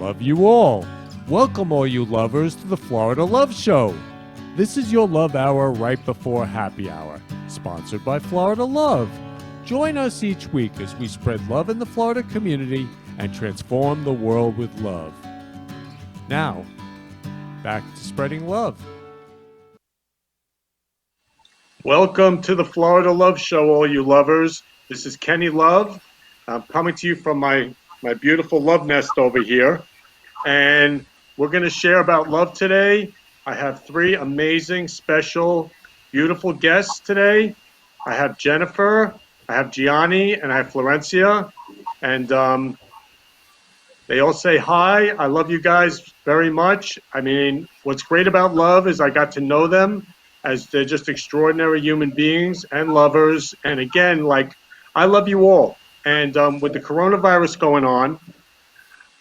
love you all. Welcome, all you lovers, to the Florida Love Show. This is your love hour right before happy hour, sponsored by Florida Love. Join us each week as we spread love in the Florida community and transform the world with love. Now, back to spreading love. Welcome to the Florida Love Show, all you lovers. This is Kenny Love. I'm coming to you from my beautiful love nest over here. And we're going to share about love today. I have three amazing, special, beautiful guests today. I have Jennifer, I have Gianni, and I have Florencia. And they all say hi. I love you guys very much. I mean, what's great about love is I got to know them as they're just extraordinary human beings and lovers. And again, like, I love you all. And with the coronavirus going on,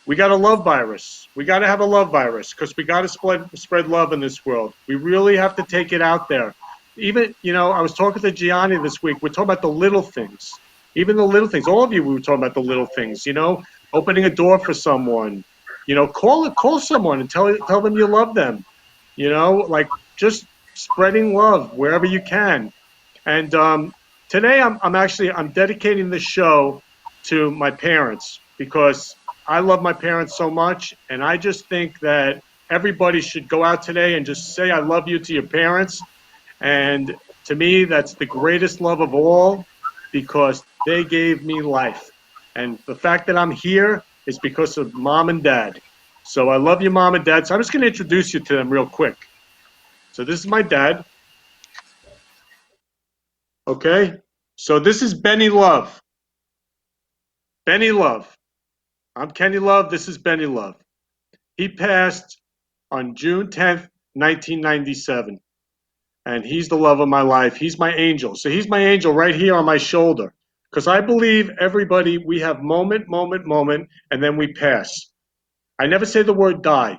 we got a love virus. We got to have a love virus because we got to spread love in this world. We really have to take it out there. Even, I was talking to Gianni this week. We're talking about the little things. Even the little things. All of you, we were talking about the little things, opening a door for someone, call someone and tell them you love them, like just spreading love wherever you can. And today I'm dedicating this show to my parents because I love my parents so much, and I just think that everybody should go out today and just say I love you to your parents. And to me, that's the greatest love of all because they gave me life. And the fact that I'm here is because of mom and dad. So I love you, mom and dad. So I'm just going to introduce you to them real quick. So this is my dad. Okay? So this is Benny Love. Benny Love. I'm Kenny Love. This is Benny Love. He passed on June 10th, 1997. And he's the love of my life. He's my angel. So he's my angel right here on my shoulder. Because I believe everybody, we have moment, and then we pass. I never say the word die.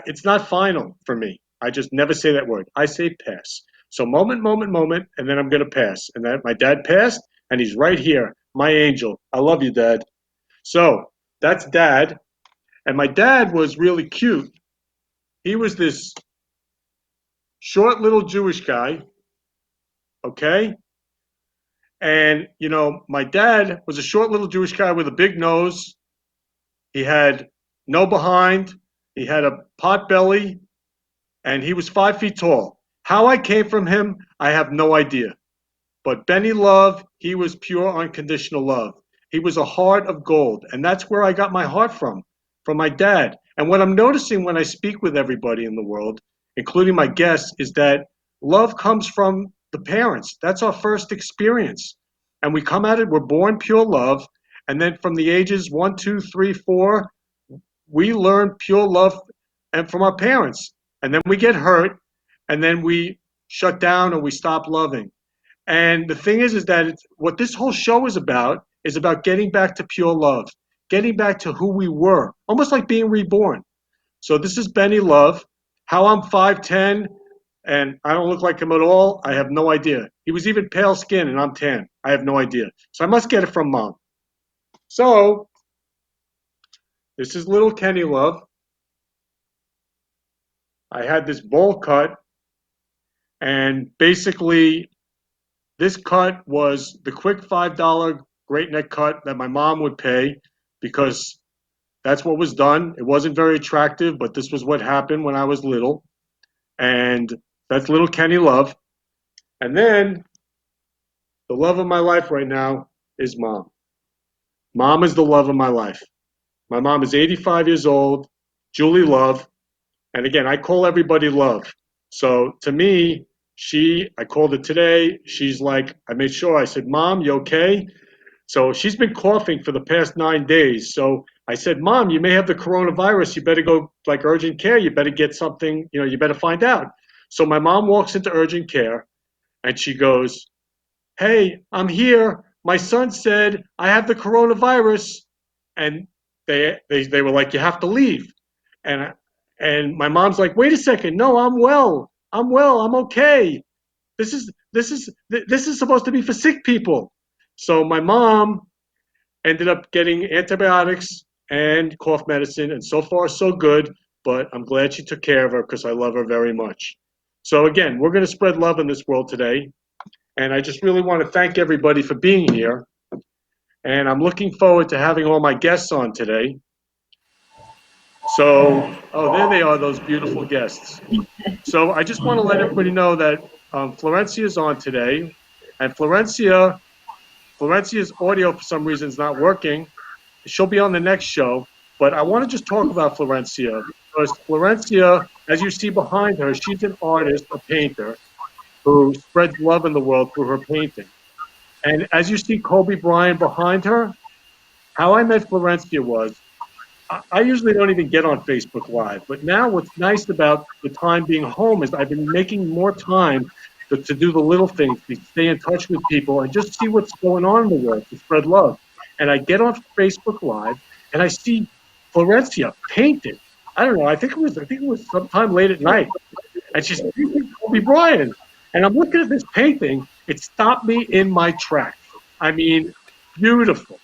It's not final for me. I just never say that word. I say pass. So moment, and then I'm going to pass. And that my dad passed, and he's right here, my angel. I love you, Dad. So that's Dad. And my dad was really cute. He was this short little Jewish guy, okay? And, my dad was a short little Jewish guy with a big nose. He had no behind. He had a pot belly. And he was 5 feet tall. How I came from him, I have no idea. But Benny Love, he was pure unconditional love. He was a heart of gold. And that's where I got my heart from my dad. And what I'm noticing when I speak with everybody in the world, including my guests, is that love comes from the parents. That's our first experience. And we come at it, we're born pure love. And then from the ages 1, 2, 3, 4, we learn pure love and from our parents. And then we get hurt, and then we shut down or we stop loving. And the thing is that what this whole show is about getting back to pure love, getting back to who we were, almost like being reborn. So this is Benny Love. How I'm 5'10", and I don't look like him at all, I have no idea. He was even pale skin, and I'm tan. I have no idea. So I must get it from mom. So this is little Kenny Love. I had this bowl cut, and basically this cut was the quick $5 great neck cut that my mom would pay because that's what was done. It wasn't very attractive, but this was what happened when I was little. And that's little Kenny Love. And then the love of my life right now is mom. Mom is the love of my life. My mom is 85 years old, Julie Love. And again, I call everybody Love. So to me, I called her today. She's like, I made sure. I said, Mom, you okay? So she's been coughing for the past 9 days. So I said, Mom, you may have the coronavirus. You better go like urgent care. You better get something, you better find out. So my mom walks into urgent care and she goes, hey, I'm here. My son said I have the coronavirus. And they were like, you have to leave. And my mom's like, wait a second. No, I'm well. I'm okay. This is supposed to be for sick people. So my mom ended up getting antibiotics and cough medicine, and so far so good, but I'm glad she took care of her because I love her very much. So again, we're going to spread love in this world today, and I just really want to thank everybody for being here, and I'm looking forward to having all my guests on today. So, oh, there they are, those beautiful guests. So I just want to let everybody know that Florencia is on today, and Florencia's audio for some reason is not working. She'll be on the next show, but I want to just talk about Florencia because Florencia, as you see behind her, she's an artist, a painter who spreads love in the world through her painting. And as you see Kobe Bryant behind her, how I met Florencia was I usually don't even get on Facebook Live, but now what's nice about the time being home is I've been making more time to do the little things, to stay in touch with people and just see what's going on in the world, to spread love. And I get on Facebook Live and I see Florencia painted. I don't know. I think it was sometime late at night, and she's painting Kobe Bryant. And I'm looking at this painting. It stopped me in my tracks. I mean, beautiful.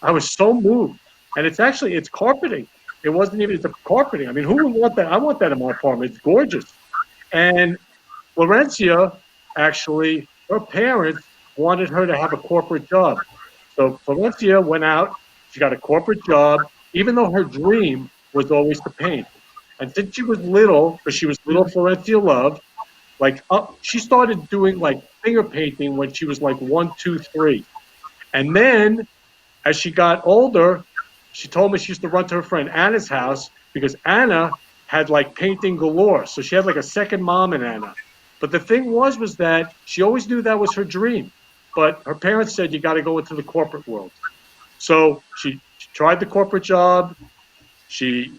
I was so moved. And it's carpeting. It wasn't even, it's a carpeting. I mean, who would want that? I want that in my apartment. It's gorgeous. And Florencia, actually, her parents wanted her to have a corporate job. So Florencia went out, she got a corporate job, even though her dream was always to paint. And since she was little, because she was little Florencia Love, she started doing like finger painting when she was like 1, 2, 3. And then as she got older, she told me she used to run to her friend Anna's house because Anna had like painting galore. So she had like a second mom in Anna. But the thing was that she always knew that was her dream. But her parents said, you got to go into the corporate world. So she tried the corporate job. She's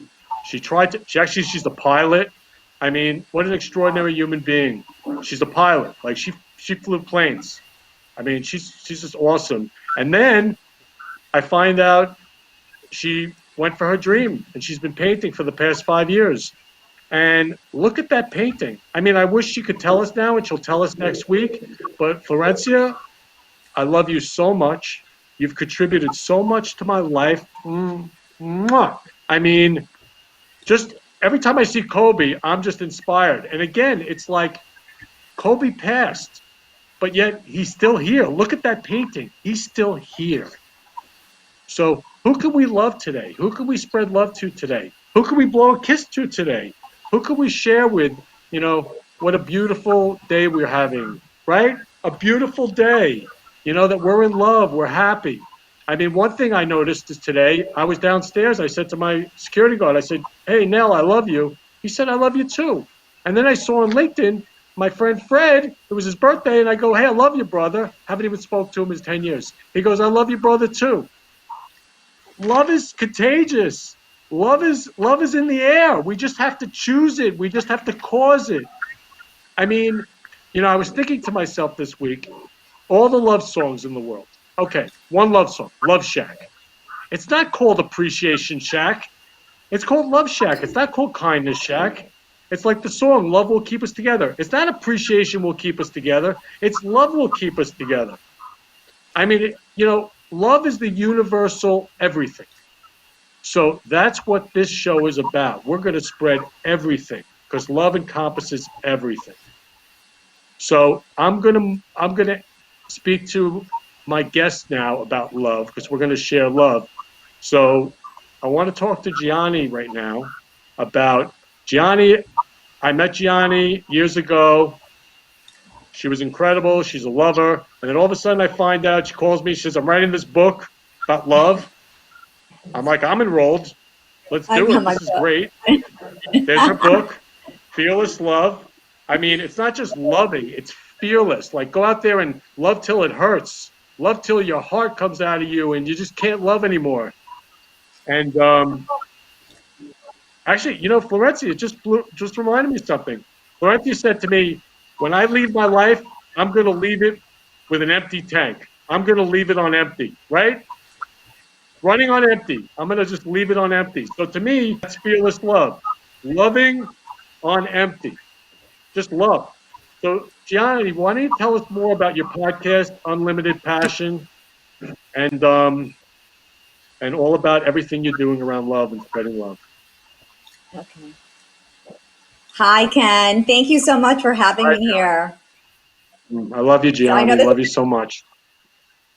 a pilot. I mean, what an extraordinary human being. She's a pilot. Like she flew planes. I mean, she's just awesome. And then I find out she went for her dream, and she's been painting for the past 5 years. And look at that painting. I mean, I wish she could tell us now, and she'll tell us next week. But Florencia, I love you so much. You've contributed so much to my life. Mwah. I mean, just every time I see Kobe, I'm just inspired. And again, it's like Kobe passed, but yet he's still here. Look at that painting. He's still here. So who can we love today? Who can we spread love to today? Who can we blow a kiss to today? Who can we share with, what a beautiful day we're having, right? A beautiful day, that we're in love, we're happy. I mean, one thing I noticed is today, I was downstairs, I said to my security guard, I said, hey, Nell, I love you. He said, I love you too. And then I saw on LinkedIn, my friend Fred, it was his birthday, and I go, hey, I love you, brother. Haven't even spoke to him in 10 years. He goes, I love you, brother, too. Love is contagious. Love is in the air. We just have to choose it. We just have to cause it. I mean, I was thinking to myself this week, all the love songs in the world. Okay, one love song, Love Shack. It's not called Appreciation Shack. It's called Love Shack. It's not called Kindness Shack. It's like the song, Love Will Keep Us Together. It's not appreciation will keep us together. It's love will keep us together. I mean, love is the universal everything. So that's what this show is about. We're going to spread everything because love encompasses everything. So I'm going to speak to my guests now about love because we're going to share love. So I want to talk to Gianni right now about Gianni. I met Gianni years ago. She was incredible. She's a lover. And then all of a sudden I find out, she calls me, she says, I'm writing this book about love. I'm like, I'm enrolled. Let's do it. This is great. There's her book, Fearless Love. I mean, it's not just loving, it's fearless. Like, go out there and love till it hurts. Love till your heart comes out of you and you just can't love anymore. And actually, Florencia just reminded me of something. Florencia said to me, when I leave my life, I'm going to leave it with an empty tank. I'm going to leave it on empty, right? Running on empty. I'm going to just leave it on empty. So to me, that's fearless love. Loving on empty. Just love. So Gianni, why don't you tell us more about your podcast, Unlimited Passion, and and all about everything you're doing around love and spreading love. Okay. Hi, Ken. Thank you so much for having Hi, me here. I love you, So I know Gianni. this. Love you so much.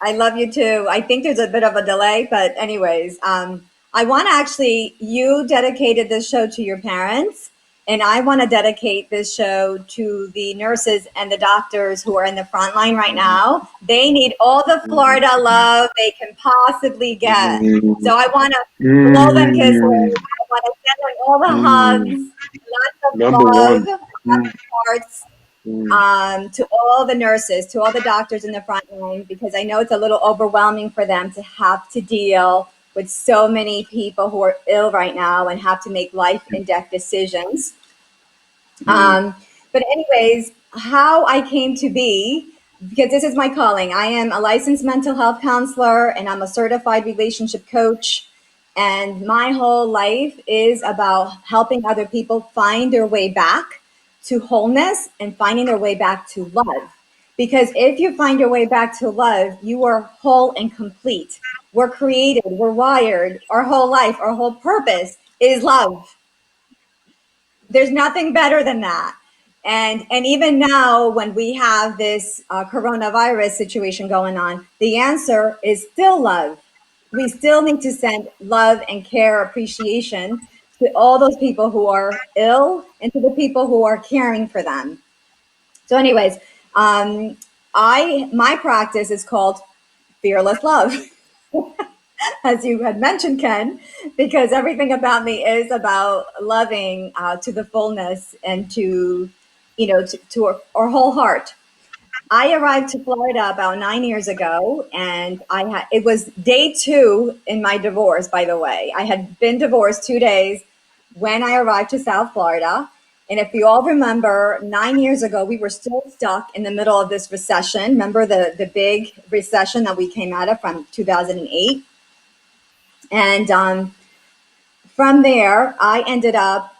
I love you too. I think there's a bit of a delay, but anyways, I want to actually. You dedicated this show to your parents, and I want to dedicate this show to the nurses and the doctors who are in the front line right now. They need all the Florida love they can possibly get. So I want to blow them kisses. Mm, I want to send them all the mm, hugs, lots of number love, one. lots Mm, of hearts, mm, to all the nurses, to all the doctors in the front line, because I know it's a little overwhelming for them to have to deal with so many people who are ill right now and have to make life and death decisions. mm, Um, but anyways, how I came to be, because this is my calling. I am a licensed mental health counselor and I'm a certified relationship coach. And my whole life is about helping other people find their way back to wholeness and finding their way back to love. Because if you find your way back to love, you are whole and complete. We're created, we're wired, our whole life, our whole purpose is love. There's nothing better than that. And even now, when we have this coronavirus situation going on, the answer is still love. We still need to send love and care, appreciation to all those people who are ill and to the people who are caring for them. So, anyways, um, I my practice is called Fearless Love. As you had mentioned, Ken, because everything about me is about loving to the fullness and to our whole heart. I arrived to Florida about 9 years ago, and it was day two in my divorce. By the way, I had been divorced 2 days when I arrived to South Florida. And if you all remember, 9 years ago, we were still stuck in the middle of this recession. Remember the big recession that we came out of from 2008? And from there, I ended up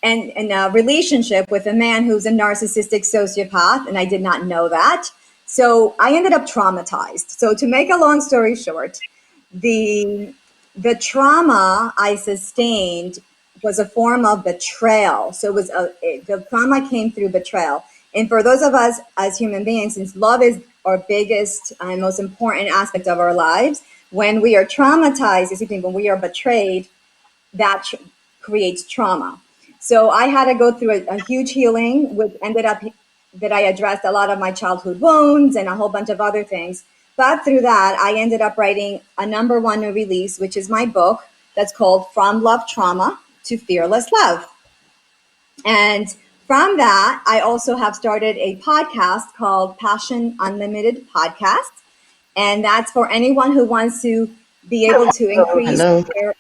in a relationship with a man who's a narcissistic sociopath, and I did not know that. So I ended up traumatized. So to make a long story short, the the trauma I sustained was a form of betrayal. So the trauma came through betrayal. And for those of us as human beings, since love is our biggest and most important aspect of our lives, when we are traumatized, excuse me, when we are betrayed, that creates trauma. So I had to go through a huge healing, which ended up that I addressed a lot of my childhood wounds and a whole bunch of other things. But through that, I ended up writing a number one new release, which is my book that's called From Love Trauma to Fearless Love. And from that, I also have started a podcast called Passion Unlimited Podcast. And that's for anyone who wants to be able to increase Hello, their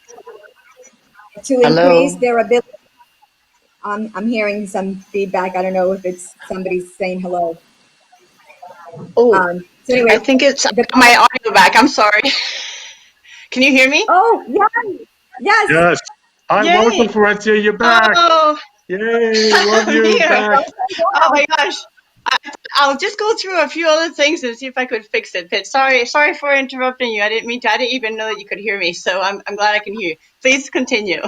to increase hello. their ability. I'm hearing some feedback. I don't know if it's somebody saying hello. Oh, So I anyway, think it's the my pod. audio back. I'm sorry. Can you hear me? Oh yeah, yes. yes. Hi, welcome, Yay! Florencia. You're back. Oh, Yay, love I'm you here. back. Oh my gosh. I, I'll just go through a few other things and see if I could fix it. But sorry for interrupting you. I didn't mean to. I didn't even know that you could hear me. So I'm glad I can hear you. Please continue.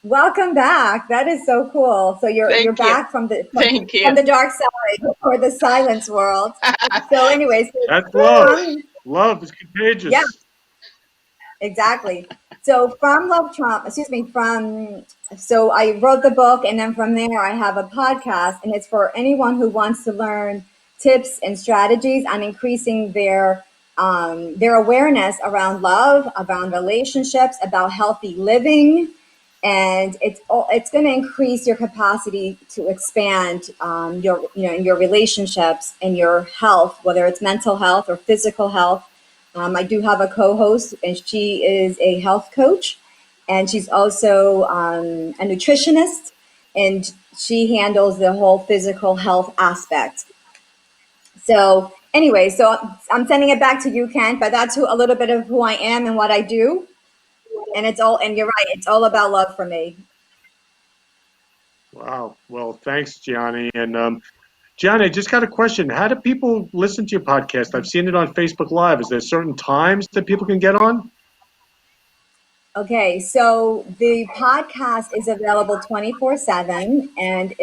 Welcome back. That is so cool. So you're Thank you. back from the Thank you. from the dark side or the silence world. So anyways, That's love. from Love is yeah, contagious. exactly. So from Love Trump, excuse me, so I wrote the book and then from there I have a podcast and it's for anyone who wants to learn tips and strategies on increasing their awareness around love, around relationships, about healthy living, and it's going to increase your capacity to expand in your relationships and your health, whether it's mental health or physical health. I do have a co-host, and she is a health coach, and she's also a nutritionist, and she handles the whole physical health aspect. So anyway, so I'm sending it back to you, Ken. But that's a little bit of who I am and what I do, and it's all. And you're right, it's all about love for me. Wow. Well, thanks, Gianni. And Gianni, I just got a question. How do people listen to your podcast? I've seen it on Facebook Live. Is there certain times that people can get on? Okay, so the podcast is available 24/7, and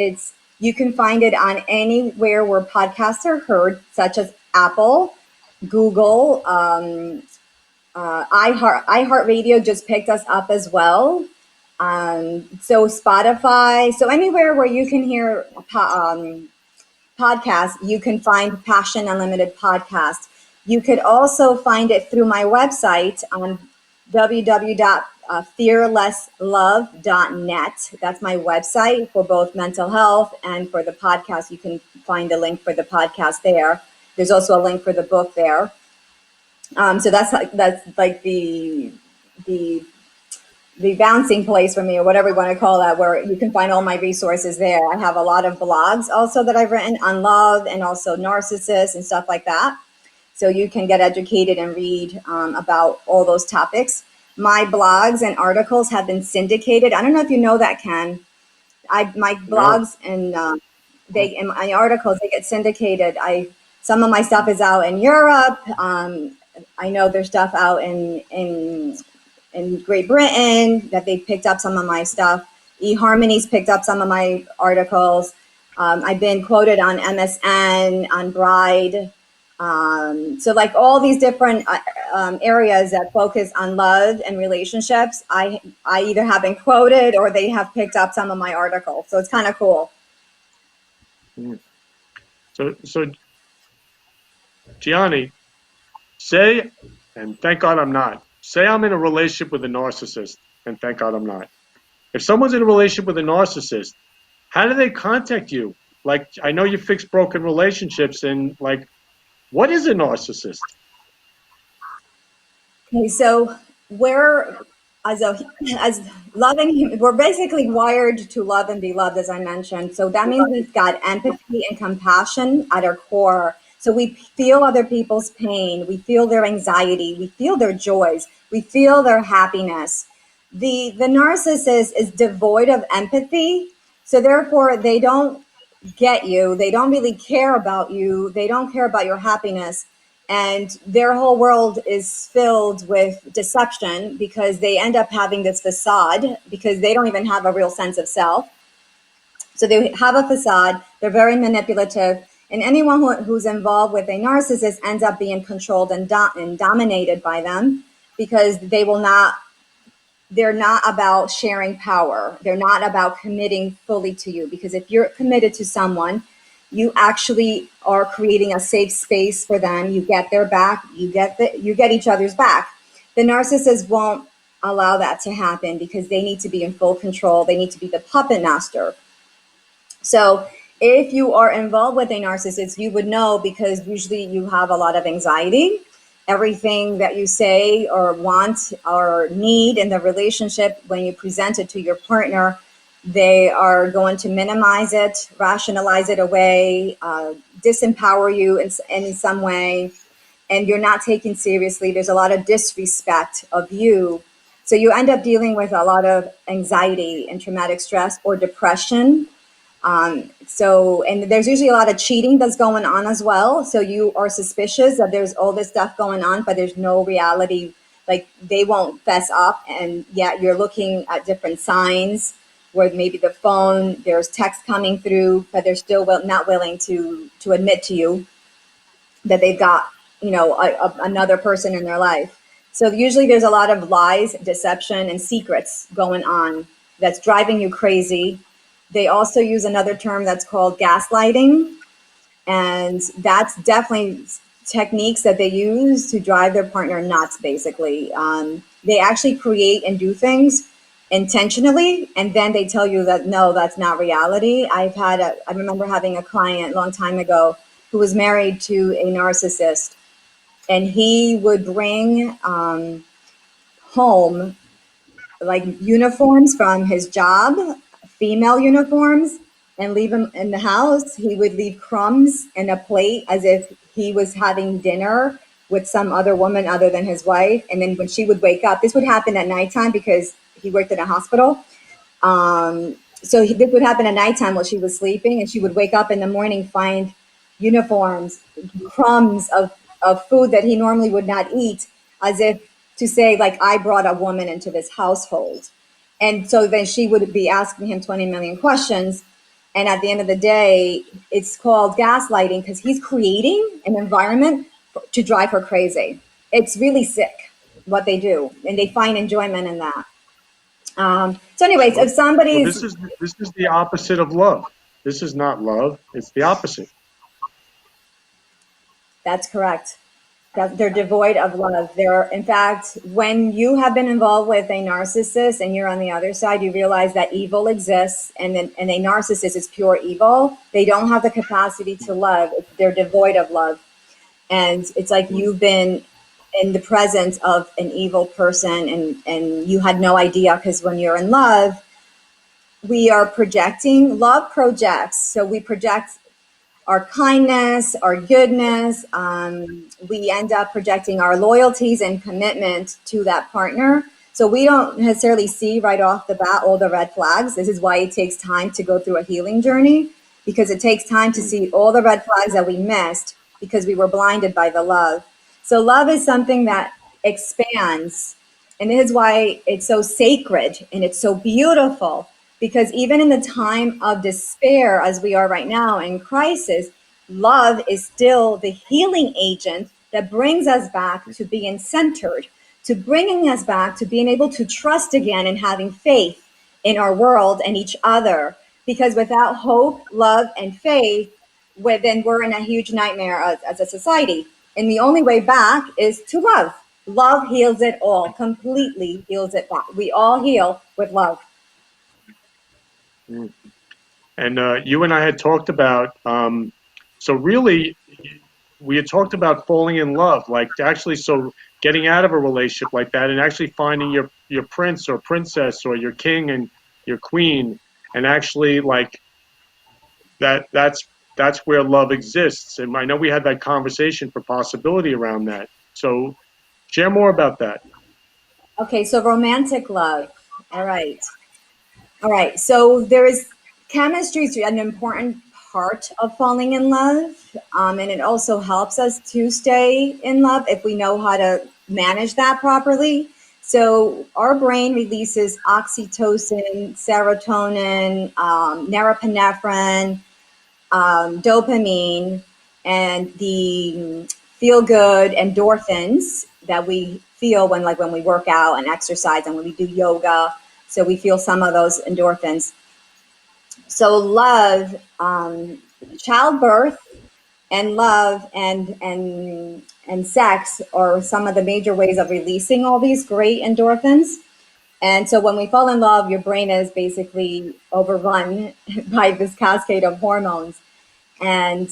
you can find it on anywhere where podcasts are heard, such as Apple, Google, iHeartRadio just picked us up as well. So Spotify, so anywhere where you can hear podcast, you can find Passion Unlimited podcast. You could also find it through my website on www.fearlesslove.net. That's my website for both mental health and for the podcast. You can find a link for the podcast there. There's also a link for the book there. So that's like the the bouncing place for me, or whatever you want to call that, where you can find all my resources there. I have a lot of blogs also that I've written on love and also narcissists and stuff like that. So you can get educated and read about all those topics. My blogs and articles have been syndicated. I don't know if you know that, Ken. My No. blogs and my articles, they get syndicated. Some of my stuff is out in Europe. I know there's stuff out in Great Britain that they picked up some of my stuff. eHarmony's picked up some of my articles. I've been quoted on MSN, on Bride. So like all these different areas that focus on love and relationships, I either have been quoted or they have picked up some of my articles. So it's kind of cool. So Gianni, say, and thank God I'm not. Say I'm in a relationship with a narcissist, and thank God I'm not. If someone's in a relationship with a narcissist, how do they contact you? Like, I know you fix broken relationships, and like, what is a narcissist? Okay, so we're as loving, we're basically wired to love and be loved, as I mentioned. So that means we've got empathy and compassion at our core. So we feel other people's pain, we feel their anxiety, we feel their joys, we feel their happiness. The narcissist is devoid of empathy, so therefore they don't get you. They don't really care about you. They don't care about your happiness. And their whole world is filled with deception because they end up having this facade because they don't even have a real sense of self. So they have a facade, they're very manipulative. And anyone who's involved with a narcissist ends up being controlled and dominated by them because they're not about sharing power. They're not about committing fully to you, because if you're committed to someone, you actually are creating a safe space for them. You get their back, you get each other's back. The narcissist won't allow that to happen because they need to be in full control. They need to be the puppet master. So if you are involved with a narcissist, you would know, because usually you have a lot of anxiety. Everything that you say or want or need in the relationship, when you present it to your partner, they are going to minimize it, rationalize it away, disempower you in some way, and you're not taken seriously. There's a lot of disrespect of you. So you end up dealing with a lot of anxiety and traumatic stress or depression. And there's usually a lot of cheating that's going on as well. So you are suspicious that there's all this stuff going on, but there's no reality. Like, they won't fess up, and yet you're looking at different signs where maybe the phone, there's text coming through, but they're still not willing to admit to you that they've got, another person in their life. So usually there's a lot of lies, deception, and secrets going on that's driving you crazy. They also use another term that's called gaslighting, and that's definitely techniques that they use to drive their partner nuts, basically. They actually create and do things intentionally, and then they tell you that, no, that's not reality. I remember having a client a long time ago who was married to a narcissist, and he would bring home like uniforms from his job, female uniforms, and leave them in the house. He would leave crumbs in a plate as if he was having dinner with some other woman other than his wife. And then when she would wake up, this would happen at nighttime because he worked in a hospital. This would happen at nighttime while she was sleeping, and she would wake up in the morning, find uniforms, crumbs of food that he normally would not eat, as if to say, like, I brought a woman into this household. And so then she would be asking him 20 million questions. And at the end of the day, it's called gaslighting because he's creating an environment to drive her crazy. It's really sick what they do, and they find enjoyment in that. So, anyways, if Well, somebody's this is the opposite of love. This is not love. It's the opposite. That's correct. That they're devoid of love. They're, in fact, when you have been involved with a narcissist and you're on the other side, you realize that evil exists, and a narcissist is pure evil. They don't have the capacity to love. They're devoid of love. And it's like you've been in the presence of an evil person, and you had no idea, because when you're in love, we are projecting. Love projects. So we project our kindness, our goodness. We end up projecting our loyalties and commitment to that partner. So we don't necessarily see right off the bat all the red flags. This is why it takes time to go through a healing journey, because it takes time to see all the red flags that we missed because we were blinded by the love. So love is something that expands. And this is why it's so sacred and it's so beautiful, because even in the time of despair, as we are right now in crisis, love is still the healing agent that brings us back to being centered, to bringing us back to being able to trust again and having faith in our world and each other. Because without hope, love, and faith, then we're in a huge nightmare as a society. And the only way back is to love. Love heals it all, completely heals it back. We all heal with love. And you and I had talked about, so really, we had talked about falling in love, like actually, so getting out of a relationship like that and actually finding your prince or princess or your king and your queen, and actually like that's where love exists. And I know we had that conversation for possibility around that. So share more about that. Okay, so romantic love. All right. All right. So there is chemistry is an important part of falling in love. And it also helps us to stay in love if we know how to manage that properly. So our brain releases oxytocin, serotonin, norepinephrine, dopamine, and the feel good endorphins that we feel when we work out and exercise and when we do yoga. So we feel some of those endorphins. So love, childbirth, and love and sex are some of the major ways of releasing all these great endorphins. And so when we fall in love, your brain is basically overrun by this cascade of hormones. And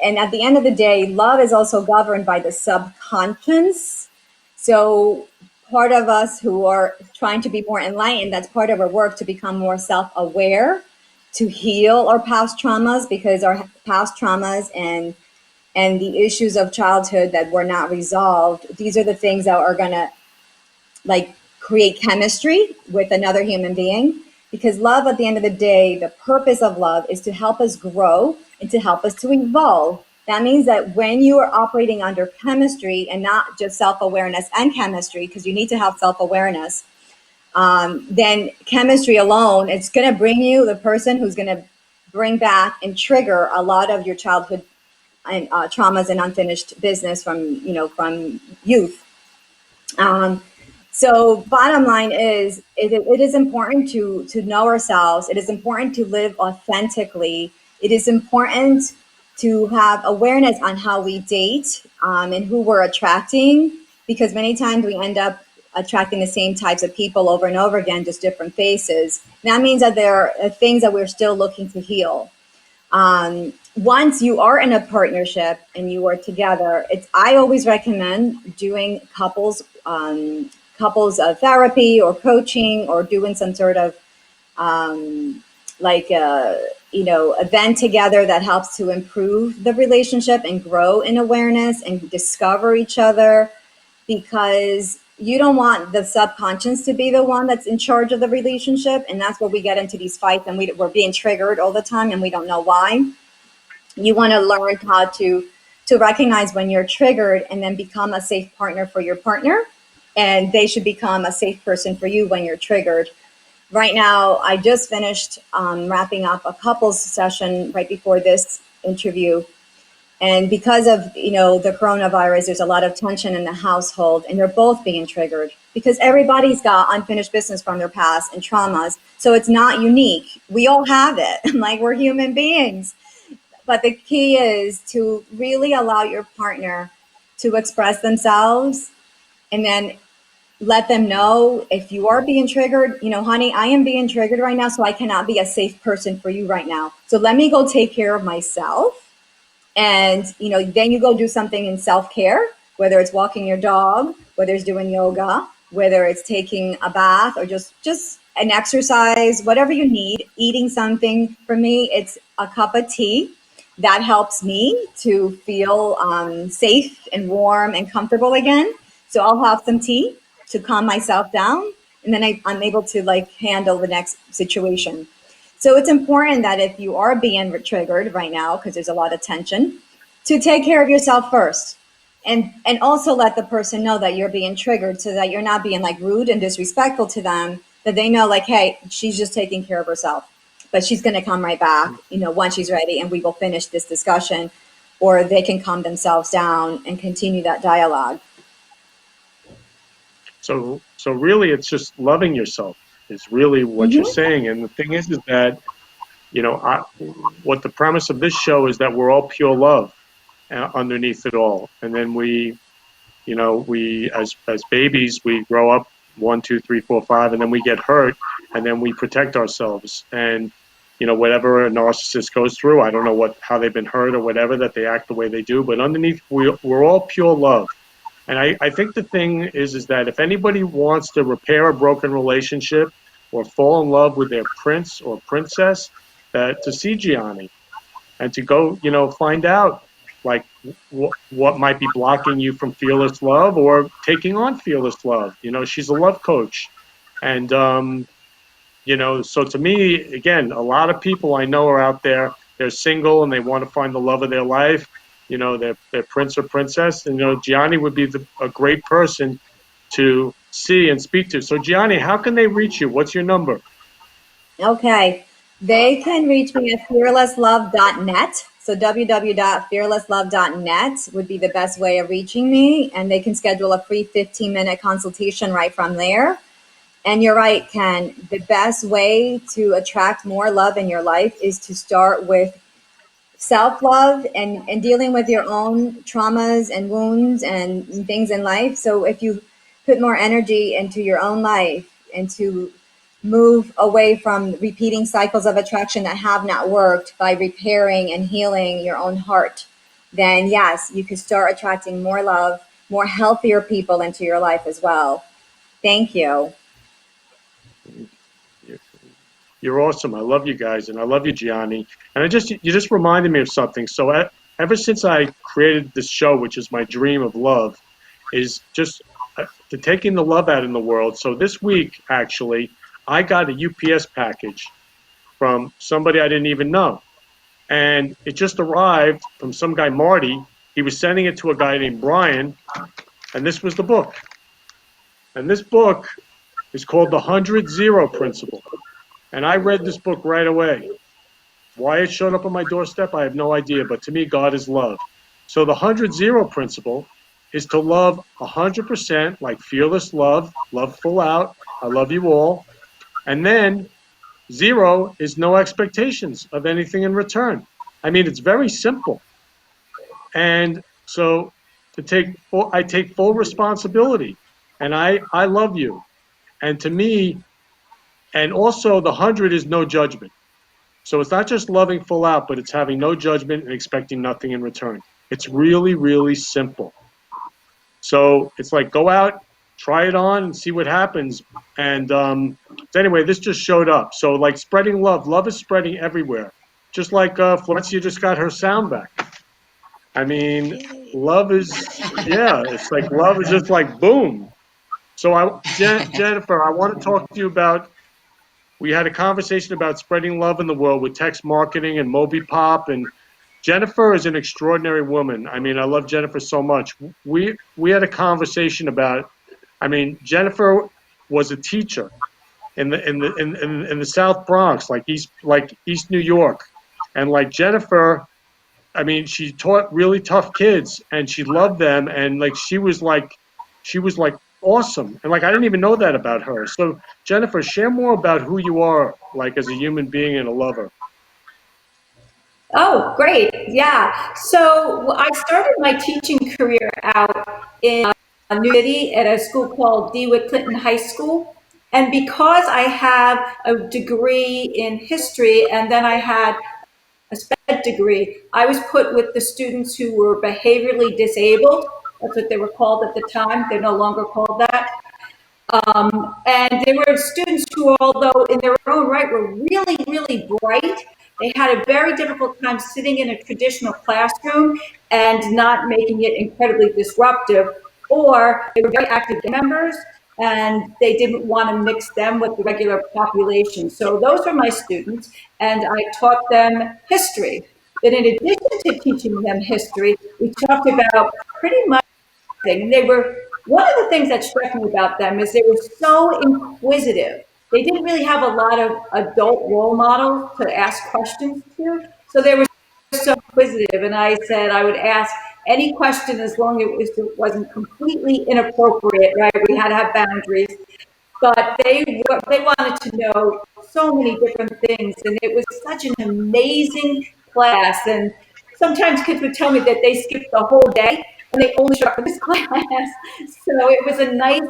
and at the end of the day, love is also governed by the subconscious. So part of us who are trying to be more enlightened, that's part of our work, to become more self-aware, to heal our past traumas, because our past traumas and the issues of childhood that were not resolved, these are the things that are going to like create chemistry with another human being. Because love, at the end of the day, the purpose of love is to help us grow and to help us to evolve. That means that when you are operating under chemistry and not just self-awareness and chemistry, because you need to have self-awareness, then chemistry alone, it's going to bring you the person who's going to bring back and trigger a lot of your childhood and traumas and unfinished business from youth. So bottom line is, it is important to know ourselves. It is important to live authentically. It is important to have awareness on how we date and who we're attracting, because many times we end up attracting the same types of people over and over again, just different faces. That means that there are things that we're still looking to heal. Once you are in a partnership and you are together, I always recommend doing couples therapy or coaching, or doing some sort of event together that helps to improve the relationship and grow in awareness and discover each other, because you don't want the subconscious to be the one that's in charge of the relationship. And that's where we get into these fights, and we're being triggered all the time and we don't know why. You want to learn how to recognize when you're triggered and then become a safe partner for your partner. and they should become a safe person for you when you're triggered. Right now, I just finished wrapping up a couples session right before this interview. And because of, the coronavirus, there's a lot of tension in the household, and they're both being triggered because everybody's got unfinished business from their past and traumas. So it's not unique. We all have it. Like, we're human beings. But the key is to really allow your partner to express themselves, and then let them know if you are being triggered, honey, I am being triggered right now, so I cannot be a safe person for you right now. So let me go take care of myself. And, then you go do something in self-care, whether it's walking your dog, whether it's doing yoga, whether it's taking a bath, or just an exercise, whatever you need, eating something. For me, it's a cup of tea. That helps me to feel safe and warm and comfortable again. So I'll have some tea to calm myself down, and then I'm able to handle the next situation. So it's important that if you are being triggered right now, because there's a lot of tension, to take care of yourself first. And also let the person know that you're being triggered, so that you're not being rude and disrespectful to them, that they know hey, she's just taking care of herself, but she's going to come right back, once she's ready, and we will finish this discussion, or they can calm themselves down and continue that dialogue. So really, it's just loving yourself is really what you're saying. And the thing is that, what the premise of this show is, that we're all pure love underneath it all. And then we as babies, we grow up 1, 2, 3, 4, 5, and then we get hurt, and then we protect ourselves. And whatever a narcissist goes through, I don't know how they've been hurt or whatever, that they act the way they do. But underneath, we're all pure love. And I think the thing is that if anybody wants to repair a broken relationship or fall in love with their prince or princess, to see Gianni and to go, find out what might be blocking you from fearless love or taking on fearless love. She's a love coach. And, so to me, again, a lot of people I know are out there, they're single and they want to find the love of their life, their prince or princess. And, Gianni would be a great person to see and speak to. So, Gianni, how can they reach you? What's your number? Okay. They can reach me at fearlesslove.net. So www.fearlesslove.net would be the best way of reaching me. And they can schedule a free 15-minute consultation right from there. And you're right, Ken. The best way to attract more love in your life is to start with self-love and dealing with your own traumas and wounds and things in life. So if you put more energy into your own life and to move away from repeating cycles of attraction that have not worked by repairing and healing your own heart, then yes, you could start attracting more love, more healthier people into your life as well. Thank you. You're awesome. I love you guys, and I love you, Gianni. And you just reminded me of something. So ever since I created this show, which is my dream of love, is just to taking the love out in the world. So this week, actually, I got a UPS package from somebody I didn't even know. And it just arrived from some guy, Marty. He was sending it to a guy named Brian, and this was the book. And this book is called The 100-0 Principle. And I read this book right away. Why it showed up on my doorstep, I have no idea. But to me, God is love. So the 100-0 principle is to love 100%, like fearless love, love full out. I love you all. And then 0 is no expectations of anything in return. I mean, it's very simple. And so I take full responsibility. And I love you. And to me, and also the 100 is no judgment. So it's not just loving full out, but it's having no judgment and expecting nothing in return. It's really, really simple. So it's like, go out, try it on, and see what happens. And anyway, this just showed up. So like spreading love. Love is spreading everywhere. Just like Florencia just got her sound back. I mean, love is, it's like love is just like boom. So Jennifer, I want to talk to you about, we had a conversation about spreading love in the world with text marketing and MobiPop, and Jennifer is an extraordinary woman. I mean, I love Jennifer so much. We had a conversation about I mean, Jennifer was a teacher in the South Bronx, like East New York, and like Jennifer, I mean, she taught really tough kids, and she loved them, and like she was like awesome, and like I didn't even know that about her. So Jennifer, share more about who you are, like as a human being and a lover. Oh, great. Yeah. So I started my teaching career out in New York City at a school called DeWitt Clinton High School. And because I have a degree in history and then I had a SPED degree, I was put with the students who were behaviorally disabled. That's what they were called at the time. They're no longer called that. And they were students who, although in their own right, were really, really bright. They had a very difficult time sitting in a traditional classroom and not making it incredibly disruptive, or they were very active members and they didn't want to mix them with the regular population. So those were my students, and I taught them history. But in addition to teaching them history, we talked about pretty much and they were, one of the things that struck me about them is they were so inquisitive. They didn't really have a lot of adult role models to ask questions to. So they were so inquisitive. And I said I would ask any question as long as it wasn't completely inappropriate, right? We had to have boundaries. But they wanted to know so many different things. And it was such an amazing class. And sometimes kids would tell me that they skipped the whole day and they only showed up for this class. So it was a nice,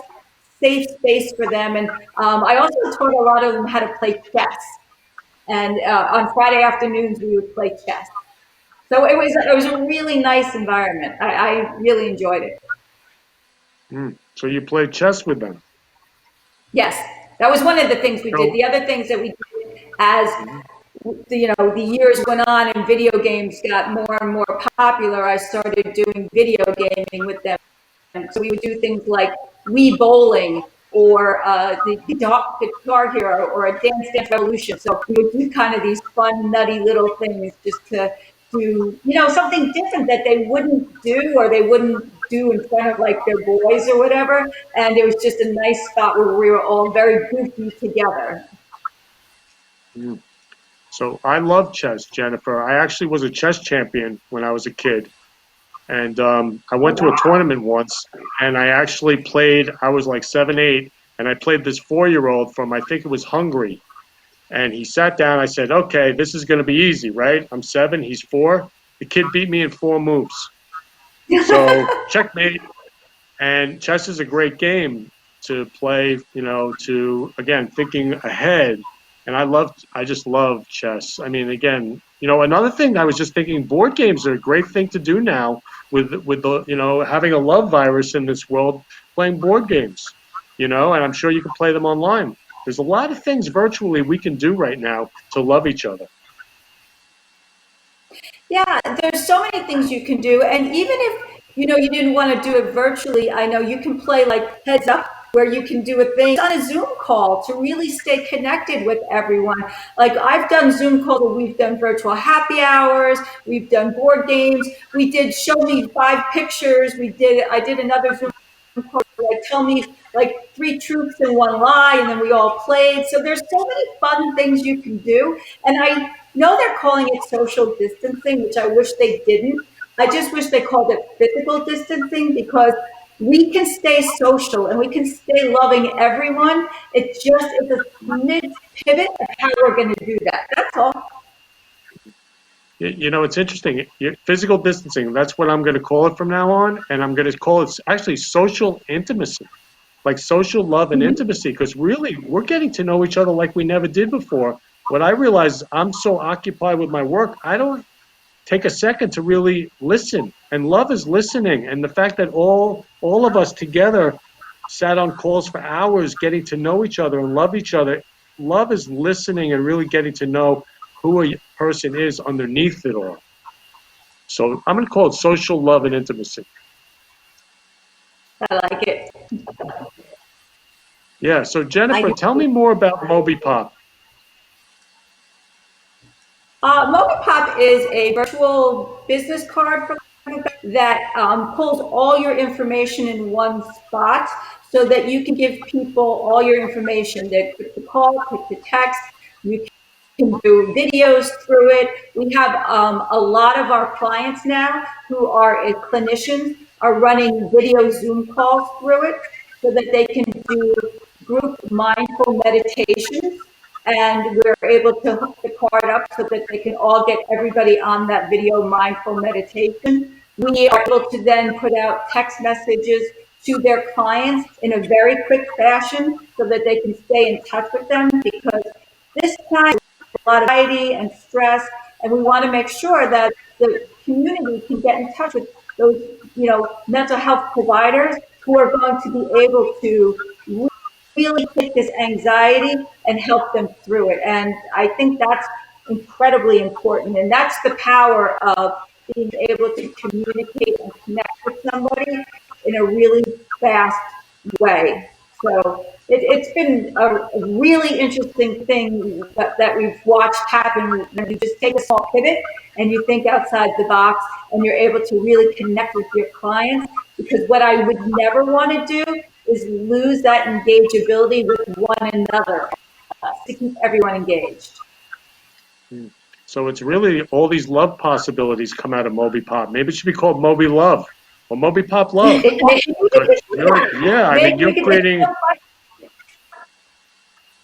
safe space for them. And I also taught a lot of them how to play chess. And on Friday afternoons, we would play chess. So it was a really nice environment. I really enjoyed it. So you played chess with them? Yes, that was one of the things we did. The other things that we did as the years went on and video games got more and more popular, I started doing video gaming with them. So we would do things like Wii Bowling or the Guitar Hero or a Dance Revolution. So we would do kind of these fun, nutty little things just to do, something different that they wouldn't do or they wouldn't do in front of like their boys or whatever. And it was just a nice spot where we were all very goofy together. So I love chess, Jennifer. I actually was a chess champion when I was a kid. And I went to a tournament once, and I actually played, I was like 7, 8, and I played this 4-year-old from, I think it was Hungary. And he sat down, I said, okay, this is going to be easy, right? I'm 7, he's 4. The kid beat me in 4 moves. So checkmate. And chess is a great game to play, to, again, thinking ahead. And I just love chess. I mean, again, another thing I was just thinking, board games are a great thing to do now with the, having a love virus in this world, playing board games, and I'm sure you can play them online. There's a lot of things virtually we can do right now to love each other. Yeah, there's so many things you can do. And even if, you didn't want to do it virtually, I know you can play like Heads Up, where you can do a thing on a Zoom call to really stay connected with everyone. Like I've done Zoom calls where we've done virtual happy hours, we've done board games, we did show me 5 pictures, I did another Zoom call like tell me like 3 truths and 1 lie, and then we all played. So there's so many fun things you can do. And I know they're calling it social distancing, which I wish they didn't. I just wish they called it physical distancing, because we can stay social and we can stay loving everyone. It's a mid-pivot of how we're going to do that. That's all. It's interesting. Physical distancing, that's what I'm going to call it from now on. And I'm going to call it actually social intimacy, like social love and intimacy, because really we're getting to know each other like we never did before. What I realize, I'm so occupied with my work, I don't take a second to really listen. And love is listening. And the fact that all of us together sat on calls for hours getting to know each other and love each other. Love is listening and really getting to know who a person is underneath it all. So I'm going to call it social love and intimacy. I like it. Yeah, so Jennifer, tell me more about MobiPop. MobiPop is a virtual business card that pulls all your information in one spot so that you can give people all your information. They click the call, click the text. You can do videos through it. We have a lot of our clients now who are clinicians are running video Zoom calls through it so that they can do group mindful meditations. And we're able to hook the card up so that they can all get everybody on that video mindful meditation. We are able to then put out text messages to their clients in a very quick fashion so that they can stay in touch with them, because this time a lot of anxiety and stress, and we want to make sure that the community can get in touch with those, mental health providers who are going to be able to really take this anxiety and help them through it. And I think that's incredibly important. And that's the power of being able to communicate and connect with somebody in a really fast way. So it's been a really interesting thing that we've watched happen when you just take a small pivot and you think outside the box and you're able to really connect with your clients. Because what I would never want to do is lose that engageability with one another to keep everyone engaged. So it's really all these love possibilities come out of MobiPop. Maybe it should be called Mobi Love or MobiPop Love. Yeah, I mean, you're creating.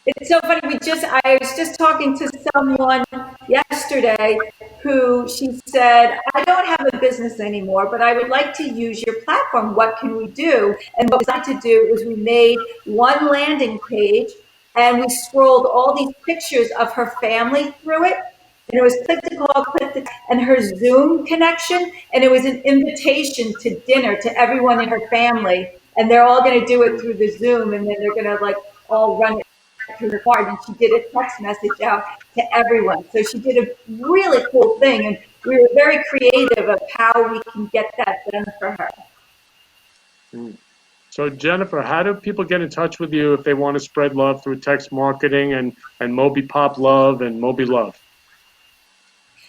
It's so funny. I was just talking to someone yesterday who she said, I don't have a business anymore, but I would like to use your platform. What can we do? And what we decided to do is we made one landing page and we scrolled all these pictures of her family through it. And it was click to call, click to, and her Zoom connection. And it was an invitation to dinner to everyone in her family. And they're all going to do it through the Zoom. And then they're going to all run it through her card, and she did a text message out to everyone. So she did a really cool thing, and we were very creative of how we can get that done for her. So Jennifer, how do people get in touch with you if they want to spread love through text marketing and MobiPop Love and Mobi Love?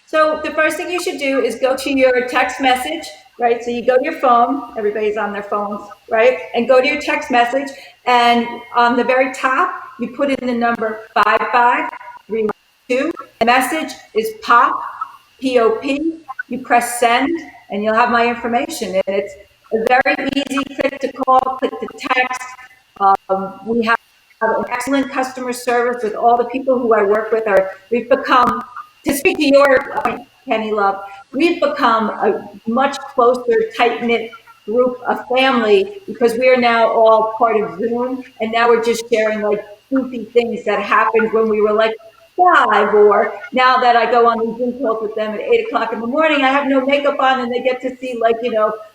So the first thing you should do is go to your text message, right? So you go to your phone, everybody's on their phones, right? And go to your text message, and on the very top, you put in the number 55312. The message is POP, P-O-P. You press send, and you'll have my information. And it's a very easy click to call, click to text. We have an excellent customer service with all the people who I work with. We've become, to speak to your point, Penny Love, we've become a much closer, tight-knit group, a family, because we are now all part of Zoom, and now we're just sharing goofy things that happened when we were 5, or now that I go on these Zoom calls with them at 8 o'clock in the morning, I have no makeup on, and they get to see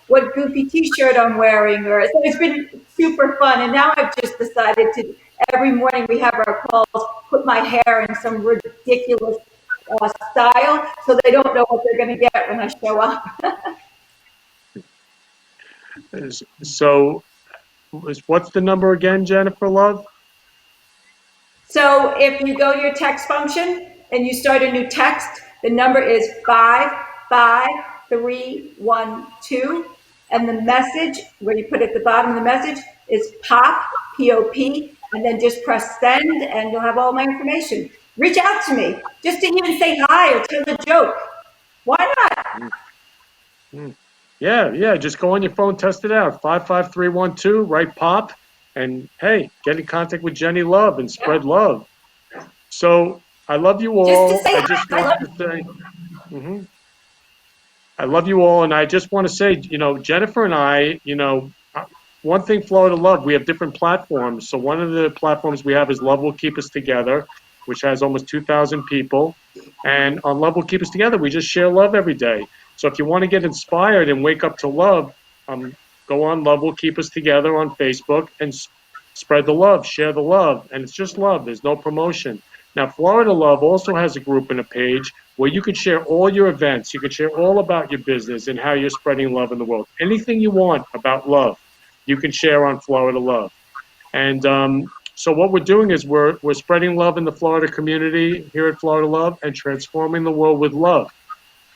what goofy T-shirt I'm wearing, so it's been super fun. And now I've just decided to, every morning we have our calls, put my hair in some ridiculous style, so they don't know what they're going to get when I show up. So what's the number again, Jennifer Love? So if you go to your text function and you start a new text, the number is 55312, and the message, where you put at the bottom of the message, is POP, P-O-P, and then just press send, and you'll have all my information. Reach out to me, just to even say hi or tell a joke. Why not? Yeah, just go on your phone, test it out. 55312, write POP, and hey, get in contact with Jenny Love and spread love. So I love you all. I just want to say, I love you all, and I just want to say, Jennifer and I, one thing, Florida Love, we have different platforms. So one of the platforms we have is Love Will Keep Us Together, which has almost 2,000 people. And on Love Will Keep Us Together, we just share love every day. So if you want to get inspired and wake up to love, go on Love Will Keep Us Together on Facebook and spread the love, share the love. And it's just love. There's no promotion. Now, Florida Love also has a group and a page where you can share all your events. You can share all about your business and how you're spreading love in the world. Anything you want about love, you can share on Florida Love. And so what we're doing is we're spreading love in the Florida community here at Florida Love and transforming the world with love.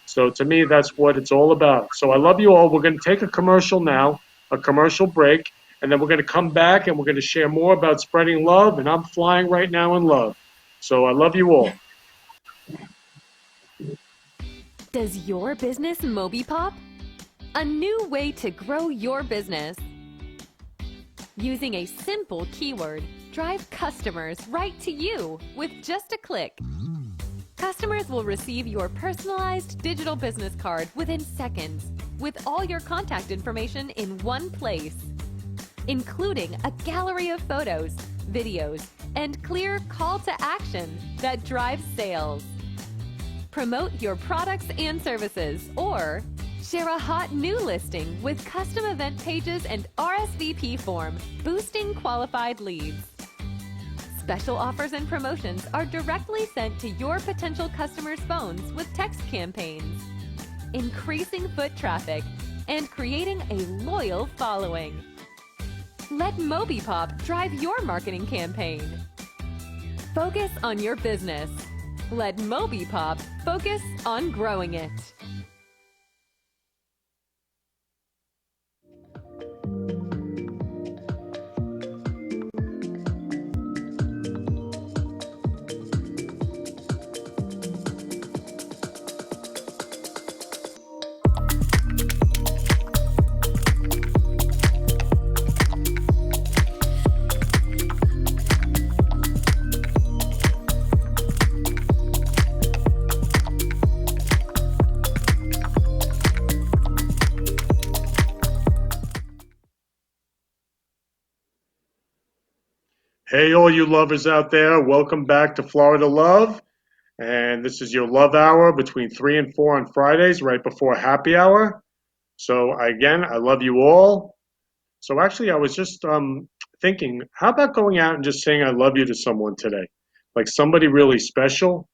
So to me, that's what it's all about. So I love you all. We're going to take a commercial now, a commercial break, and then we're going to come back and we're going to share more about spreading love. And I'm flying right now in love. So I love you all. Does your business MobiPop? A new way to grow your business. Using a simple keyword, drive customers right to you with just a click. Customers will receive your personalized digital business card within seconds, with all your contact information in one place, including a gallery of photos, videos, and clear call to action that drives sales. Promote your products and services, or share a hot new listing with custom event pages and RSVP form, boosting qualified leads. Special offers and promotions are directly sent to your potential customers' phones with text campaigns, increasing foot traffic and creating a loyal following. Let MobiPop drive your marketing campaign. Focus on your business. Let MobiPop focus on growing it. Hey, all you lovers out there, welcome back to Florida Love. And this is your love hour between 3 and 4 on Fridays, right before happy hour. So, again, I love you all. So, actually, I was just thinking, how about going out and just saying I love you to someone today? Like somebody really special,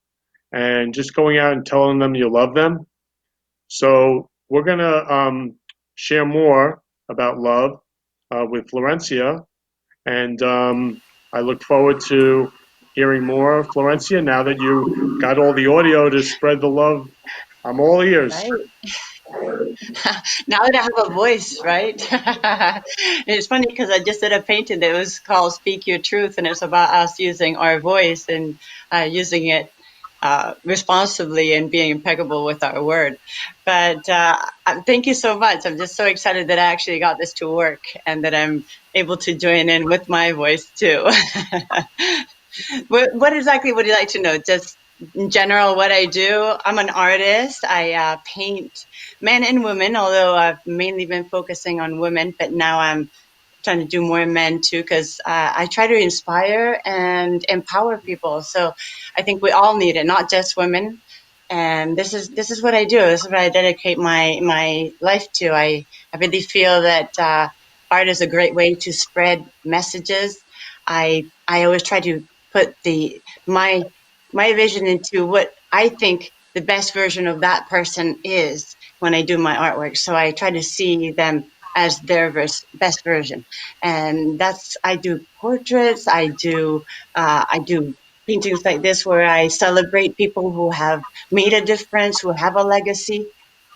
and just going out and telling them you love them. So, we're going to share more about love with Florencia. And I look forward to hearing more, Florencia. Now that you got all the audio to spread the love, I'm all ears. Right. Now that I have a voice, right? It's funny because I just did a painting that was called Speak Your Truth, and it's about us using our voice and using it responsibly and being impeccable with our word. But thank you so much. I'm just so excited that I actually got this to work and that I'm able to join in with my voice too. What exactly would you like to know? Just in general, what I do? I'm an artist. I paint men and women, although I've mainly been focusing on women, but now I'm trying to do more men too, because I try to inspire and empower people. So I think we all need it, not just women. And this is what I do. This is what I dedicate my life to. I really feel that art is a great way to spread messages. I always try to put my vision into what I think the best version of that person is when I do my artwork. So I try to see them as their best version, and I do portraits. I do paintings like this where I celebrate people who have made a difference, who have a legacy,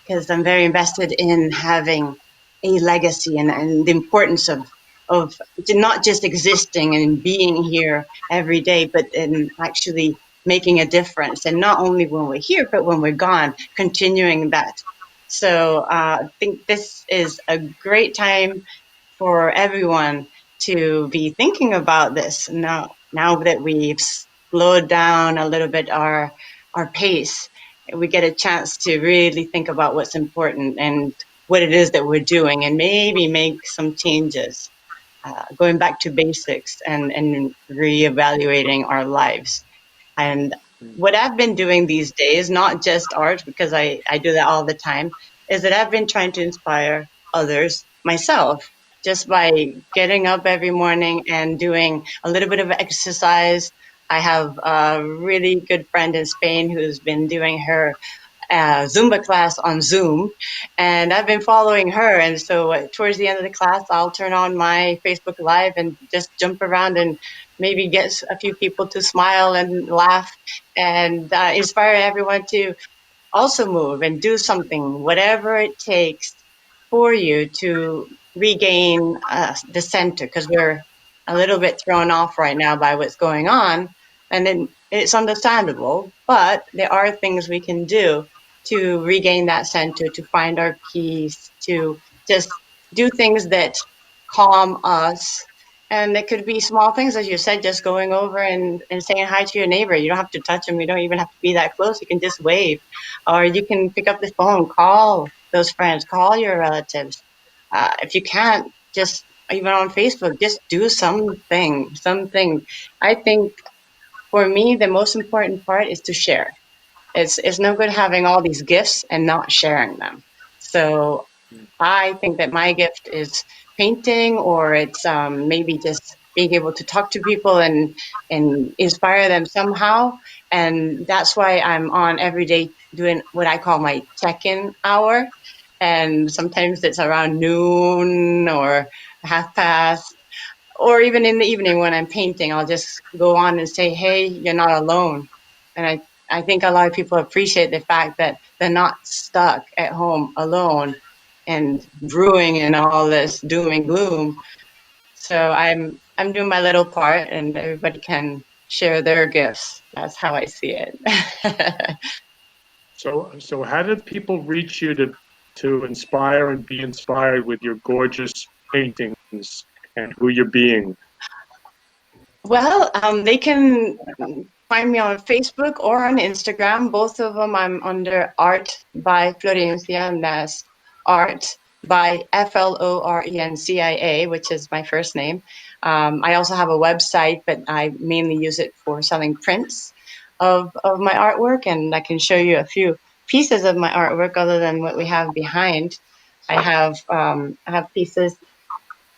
because I'm very invested in having a legacy and the importance of not just existing and being here every day, but in actually making a difference. And not only when we're here, but when we're gone, continuing that. So I think this is a great time for everyone to be thinking about this now that we've slowed down a little bit our pace. We get a chance to really think about what's important and what it is that we're doing, and maybe make some changes, going back to basics and reevaluating our lives. And what I've been doing these days, not just art, because I do that all the time, is that I've been trying to inspire others myself just by getting up every morning and doing a little bit of exercise. I have a really good friend in Spain who's been doing her Zumba class on Zoom, and I've been following her. And so towards the end of the class, I'll turn on my Facebook Live and just jump around and maybe get a few people to smile and laugh and inspire everyone to also move and do something, whatever it takes for you to regain the center, because we're a little bit thrown off right now by what's going on. And then it's understandable, but there are things we can do to regain that center, to find our peace, to just do things that calm us. And it could be small things, as you said, just going over and saying hi to your neighbor. You don't have to touch them. You don't even have to be that close. You can just wave. Or you can pick up the phone, call those friends, call your relatives. If you can't, just even on Facebook, just do something. I think for me, the most important part is to share. It's no good having all these gifts and not sharing them. So I think that my gift is painting, or it's maybe just being able to talk to people and inspire them somehow. And that's why I'm on every day doing what I call my check-in hour. And sometimes it's around noon or half past, or even in the evening when I'm painting, I'll just go on and say, hey, you're not alone. And I think a lot of people appreciate the fact that they're not stuck at home alone and brewing in all this doom and gloom. So I'm doing my little part, and everybody can share their gifts. That's how I see it. So how did people reach you to inspire and be inspired with your gorgeous paintings and who you're being? Well, they can find me on Facebook or on Instagram. Both of them I'm under Art by Florencia, and that's Art by Florencia, which is my first name. I also have a website, but I mainly use it for selling prints of my artwork, and I can show you a few pieces of my artwork other than what we have behind. I have pieces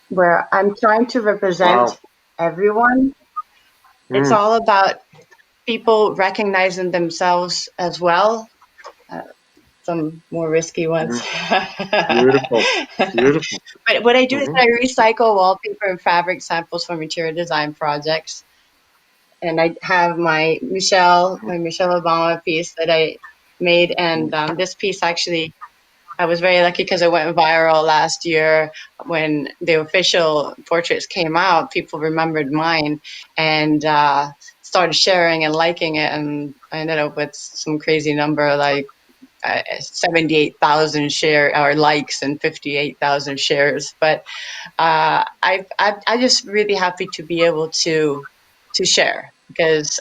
where I'm trying to represent Wow. everyone. It's Mm, all about people recognizing themselves as well. Uh, some more risky ones. mm, beautiful. Beautiful. But what I do is Hmm. I recycle wallpaper and fabric samples from interior design projects. And I have my Michelle Obama piece that I made. And this piece actually, I was very lucky because it went viral last year when the official portraits came out. People remembered mine and started sharing and liking it, and I ended up with some crazy number like 78,000 share or likes and 58,000 shares. But I just really happy to be able to share, because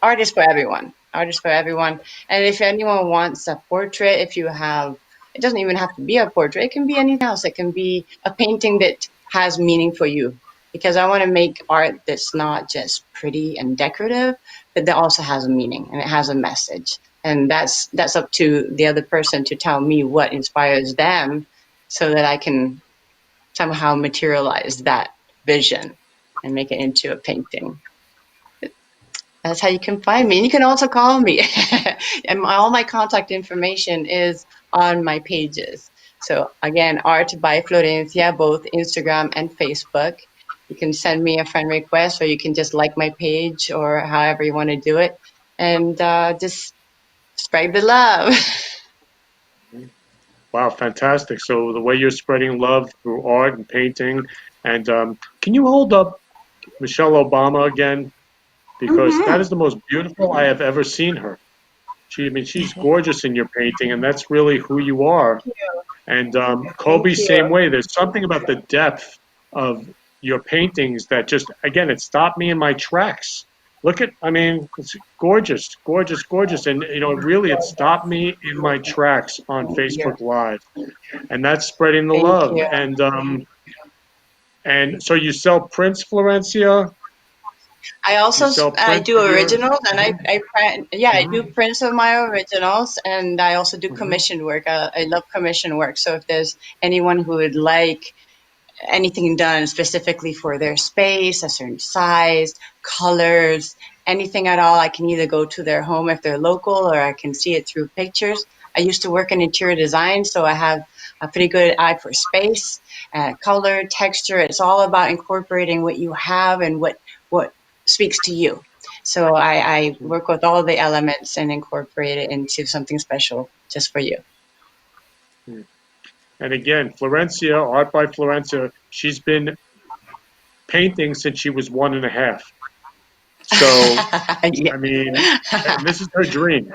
art is for everyone. Art is for everyone. And if anyone wants a portrait, if you have, it doesn't even have to be a portrait. It can be anything else. It can be a painting that has meaning for you. Because I want to make art that's not just pretty and decorative, but that also has a meaning and it has a message. And that's up to the other person to tell me what inspires them, so that I can somehow materialize that vision and make it into a painting. That's how you can find me. And you can also call me. And all my contact information is on my pages. So again, Art by Florencia, both Instagram and Facebook. You can send me a friend request, or you can just like my page, or however you want to do it. And just spread the love. Wow, fantastic. So the way you're spreading love through art and painting, and can you hold up Michelle Obama again? Because that Mm-hmm. is the most beautiful I have ever seen her. I mean, she's gorgeous in your painting, and that's really who you are. And Kobe, Thank same you. way. There's something about the depth of your paintings that just, again, it stopped me in my tracks. Look at, I mean, it's gorgeous, gorgeous, gorgeous. And, you know, really, it stopped me in my tracks on Thank you. Facebook Live. And that's spreading the Thank love. you. And so you sell prints, Florencia? I You also sell I prints do of your. originals, and Mhm, I print. Yeah, I do mhm, prints of my originals, and I also do mhm. commission work. I love commission work. So if there's anyone who would like anything done specifically for their space, a certain size, colors, anything at all, I can either go to their home if they're local, or I can see it through pictures. I used to work in interior design, so I have a pretty good eye for space, color, texture. It's all about incorporating what you have and what speaks to you. So I work with all the elements and incorporate it into something special just for you. And again, Florencia, Art by Florencia, she's been painting since she was 1.5. So, Yeah. I mean, and this is her dream.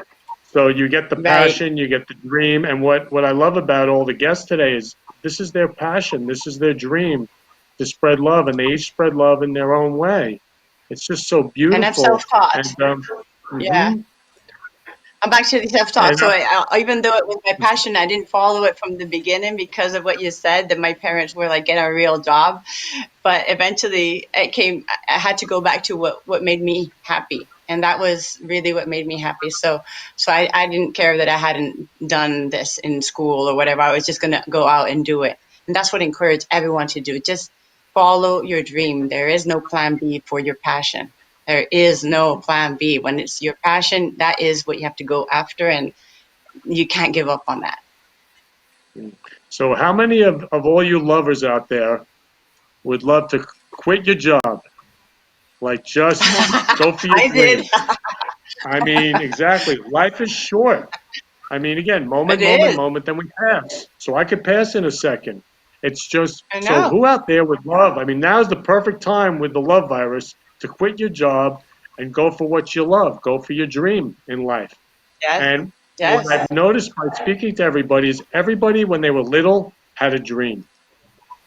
So you get the Right. passion, you get the dream, and what I love about all the guests today is this is their passion, this is their dream to spread love, and they each spread love in their own way. It's just so And I'm beautiful. self-taught. And Yeah. I'm actually self-taught, and so even though it was my passion, I didn't follow it from the beginning because of what you said, that my parents were like, get a real job. But eventually it came, I had to go back to what made me happy. And that was really what made me happy. So I didn't care that I hadn't done this in school or whatever. I was just going to go out and do it. And that's what I encourage everyone to do. Just follow your dream. There is no plan B for your passion. There is no plan B. When it's your passion, that is what you have to go after, and you can't give up on that. so how many of all you lovers out there would love to quit your job? Like just go for your I dream. did. I mean, exactly. Life is short. I mean, again, It moment, moment, is. moment, then we pass. So I could pass in a second. It's just, I so know. who out there would love? I mean, now's the perfect time with the love virus to quit your job and go for what you love. Go for your dream in life. Yes. And what Yes. I've noticed by speaking to everybody is everybody, when they were little, had a dream.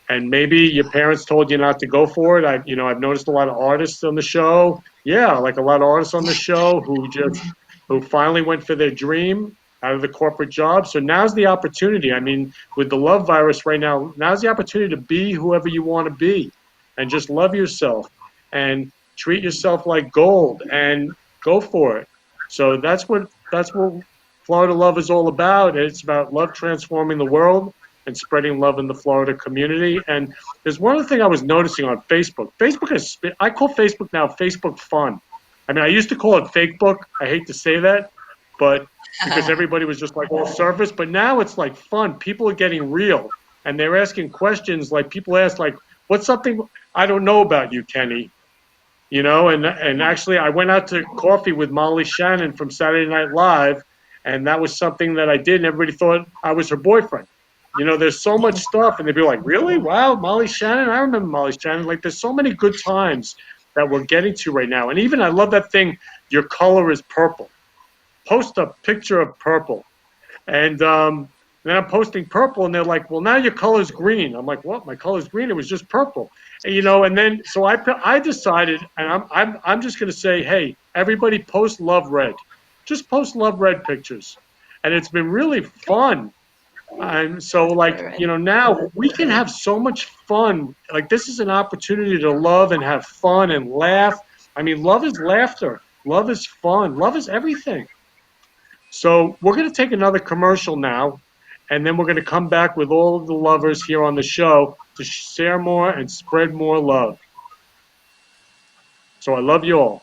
And maybe your parents told you not to go for it. I've noticed a lot of artists on the show. Yeah, like a lot of artists on the show who finally went for their dream out of the corporate job. So now's the opportunity. I mean, with the love virus right now, now's the opportunity to be whoever you want to be and just love yourself and treat yourself like gold and go for it. So that's what Florida Love is all about. It's about love transforming the world and spreading love in the Florida community. And there's one other thing I was noticing on Facebook. I call Facebook now Facebook Fun. I mean, I used to call it Fakebook. I hate to say that, but because everybody was just like all surface, but now it's like fun. People are getting real and they're asking questions like people ask like, what's something I don't know about you, Kenny? And actually I went out to coffee with Molly Shannon from Saturday Night Live, and that was something that I did, and everybody thought I was her boyfriend. There's so much stuff, and they'd be like, really? Wow, Molly Shannon? I remember Molly Shannon. Like, there's so many good times that we're getting to right now. And even I love that thing, your color is purple. Post a picture of purple. And then I'm posting purple, and they're like, well, now your color's green. I'm like, what? My color's green? It was just purple. And then so I decided, and I'm just going to say, hey, everybody post love red. Just post love red pictures. And it's been really fun. And so, now we can have so much fun. Like, this is an opportunity to love and have fun and laugh. I mean, love is laughter. Love is fun. Love is everything. So we're going to take another commercial now, and then we're going to come back with all of the lovers here on the show to share more and spread more love. So I love you all.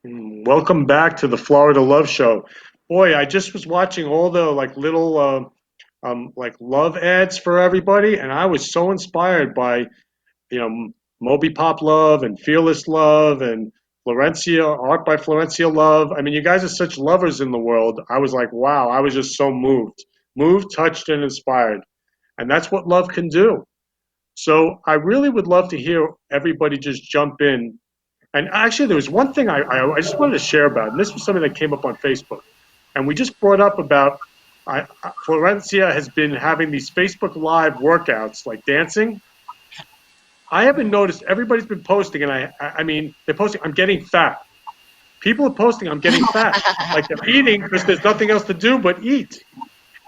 Welcome back to the Florida Love Show. Boy, I just was watching all the little love ads for everybody, and I was so inspired by Moby Pop Love and Fearless Love and Florencia, Art by Florencia Love. I mean, you guys are such lovers in the world. I was like, wow, I was just so moved, touched, and inspired. And that's what love can do. So I really would love to hear everybody just jump in. And actually, there was one thing I just wanted to share about, and this was something that came up on Facebook. And we just brought up about Florencia has been having these Facebook Live workouts, like dancing. I haven't noticed, everybody's been posting, and I mean, they're posting, I'm getting fat. People are posting, I'm getting fat. Like they're eating because there's nothing else to do but eat.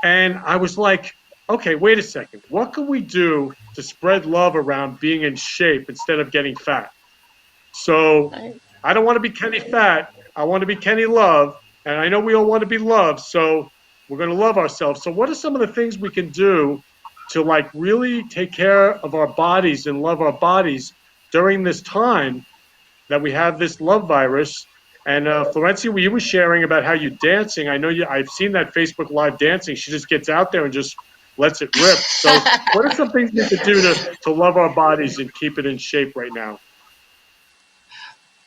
And I was like, okay, wait a second. What can we do to spread love around being in shape instead of getting fat? So I don't want to be Kenny Fat. I want to be Kenny Love. And I know we all want to be loved. So we're going to love ourselves. So what are some of the things we can do to like really take care of our bodies and love our bodies during this time that we have this love virus? And Florencia, you were sharing about how you're dancing. I know I've seen that Facebook Live dancing. She just gets out there and just lets it rip. So what are some things we could do to love our bodies and keep it in shape right now?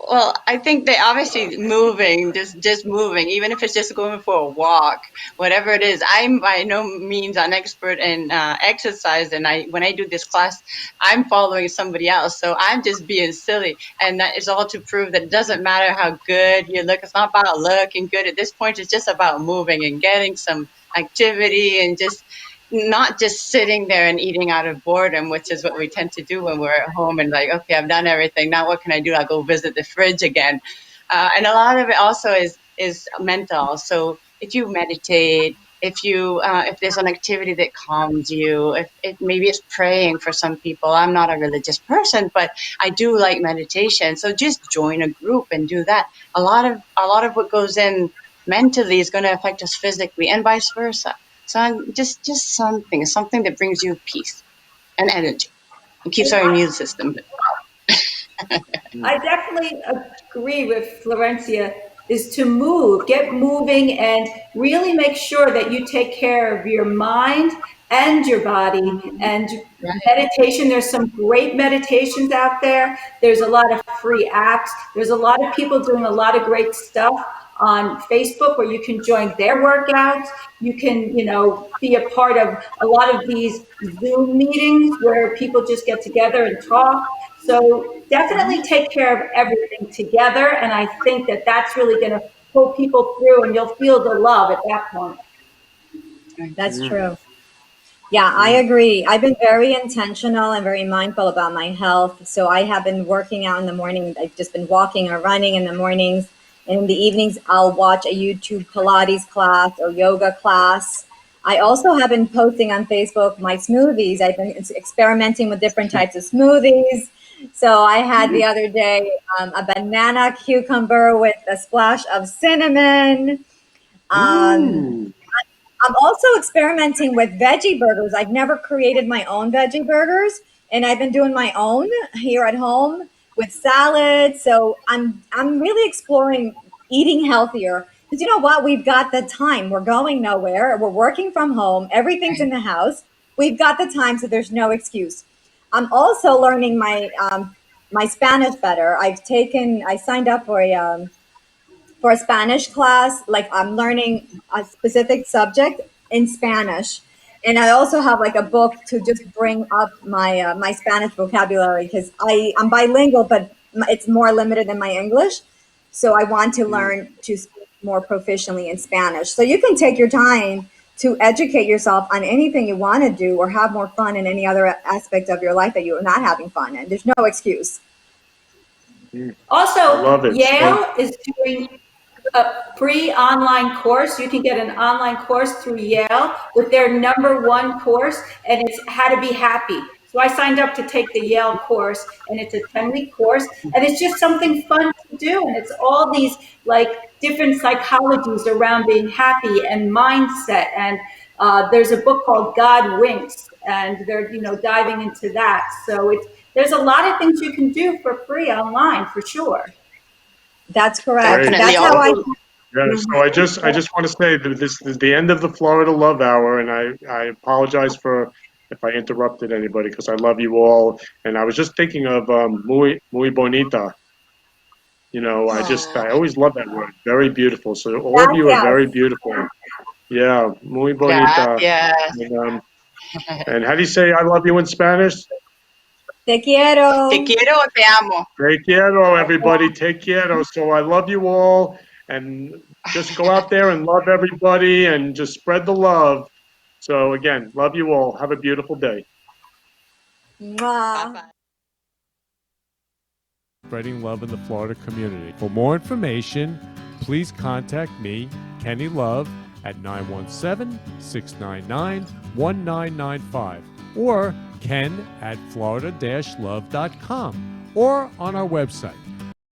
Well, I think they obviously moving, just moving, even if it's just going for a walk, whatever it is. I'm by no means an expert in exercise, and when I do this class, I'm following somebody else, so I'm just being silly, and that is all to prove that it doesn't matter how good you look. It's not about looking good at this point. It's just about moving and getting some activity and just not just sitting there and eating out of boredom, which is what we tend to do when we're at home and like, okay, I've done everything. Now what can I do? I'll go visit the fridge again. And a lot of it also is mental. So if you meditate, if there's an activity that calms you, if maybe it's praying for some people. I'm not a religious person, but I do like meditation. So just join a group and do that. A lot of what goes in mentally is going to affect us physically, and vice versa. So just something that brings you peace and energy and keeps our immune system. I definitely agree with Florencia, is to move, get moving, and really make sure that you take care of your mind and your body. And meditation, there's some great meditations out there. There's a lot of free apps. There's a lot of people doing a lot of great stuff on Facebook where you can join their workouts. You can, be a part of a lot of these Zoom meetings where people just get together and talk. So definitely take care of everything together. And I think that that's really going to pull people through, and you'll feel the love at that point. That's true. Yeah, I agree. I've been very intentional and very mindful about my health. So I have been working out in the morning. I've just been walking or running in the mornings. And in the evenings, I'll watch a YouTube Pilates class or yoga class. I also have been posting on Facebook my smoothies. I've been experimenting with different types of smoothies. So I had the other day a banana cucumber with a splash of cinnamon. I'm also experimenting with veggie burgers. I've never created my own veggie burgers, and I've been doing my own here at home with salad. So I'm really exploring eating healthier. Because you know what? We've got the time. We're going nowhere. We're working from home. Everything's in the house. We've got the time, so there's no excuse. I'm also learning my Spanish better. I signed up for a Spanish class. Like I'm learning a specific subject in Spanish, and I also have like a book to just bring up my Spanish vocabulary because I'm bilingual, but it's more limited than my English. So I want to learn to speak more proficiently in Spanish. So you can take your time to educate yourself on anything you want to do or have more fun in any other aspect of your life that you're not having fun in. There's no excuse. Also, Yale is doing a free online course. You can get an online course through Yale with their #1 course, and it's how to be happy. So I signed up to take the Yale course, and it's a 10-week course, and it's just something fun to do. And it's all these like different psychologies around being happy and mindset. And there's a book called God Winks, and they're diving into that. So there's a lot of things you can do for free online for sure. That's correct. Definitely. That's how I. Yeah, so I just want to say that this is the end of the Florida Love Hour, and I apologize for if I interrupted anybody because I love you all. And I was just thinking of muy bonita. I always love that word. Very beautiful. So all of you are very beautiful. Yeah, muy bonita. Yeah. And, And how do you say I love you in Spanish? Te quiero. Te quiero o te amo. Te quiero, everybody. Te quiero. So I love you all. And just go out there and love everybody and just spread the love. So again, love you all. Have a beautiful day. Mwah. Bye-bye. Spreading love in the Florida community. For more information, please contact me, Kenny Love, at 917-699-1995 or ken@florida-love.com or on our website,